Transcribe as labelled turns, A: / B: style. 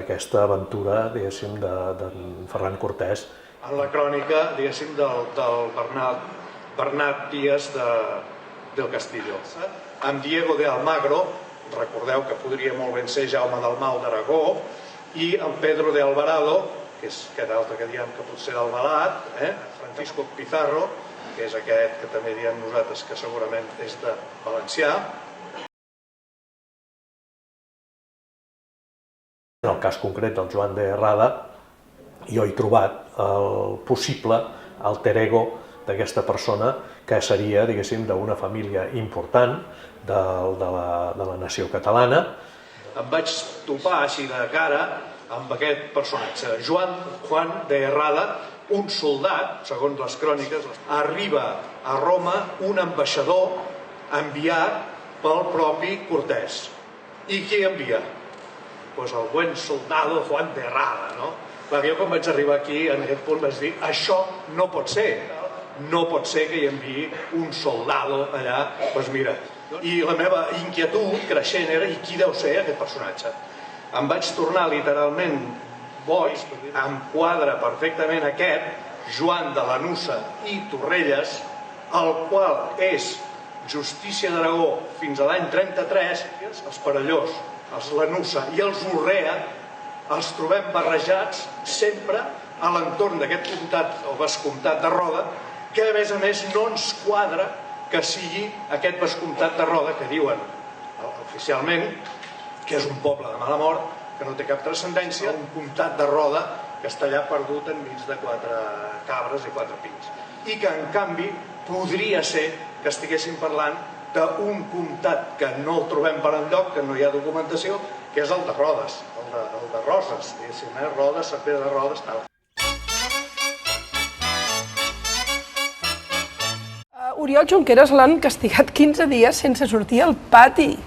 A: aquesta aventura, diguéssim, d'en Ferran Cortés.
B: En la crònica, diguéssim, del Bernat Díaz del Castillo. Amb Diego de Almagro, recordeu que podria molt ben ser Jaume Dalmau d'Aragó, i amb Pedro de Alvarado, que és aquest altre que diem que pot ser d'Albalat, Francisco Pizarro, que és aquest que també diem nosaltres que segurament és de valencià.
A: En el cas concret del Joan de Herrada, jo he trobat el possible alter ego d'aquesta persona que seria, diguéssim, d'una família important de la nació catalana.
B: Em vaig topar així de cara amb aquest personatge, Juan de Herrada, un soldat, segons les cròniques, arriba a Roma un ambaixador enviat pel propi Cortés. I qui envia? Pues el buen soldado Juan de Herrada, no? Clar, jo quan vaig arribar aquí, en aquest punt vaig dir, això no pot ser. No pot ser que hi enviï un soldado allà, doncs mira. I la meva inquietud creixent era, i qui deu ser aquest personatge? Em vaig tornar literalment boig, em quadra perfectament aquest Joan de Lanussa i Torrelles, el qual és justícia d'Aragó fins a l'any 33, els Perellós, els Lanussa i els Urrea, els trobem barrejats sempre a l'entorn d'aquest comtat o vescomtat de Roda, que a més no ens quadra que sigui aquest vescomtat de Roda que diuen oficialment que és un poble de mala mort, que no té cap transcendència, un comtat de Roda que està allà perdut enmig de 4 cabres i 4 pins. I que en canvi podria ser que estiguéssim parlant d'un comtat que no el trobem per enlloc, que no hi ha documentació, que és el de Rodes, el de Roses, diguéssim, Rodes, Cervera de Rodes, tal.
C: Oriol Junqueras l'han castigat 15 dies sense sortir al pati.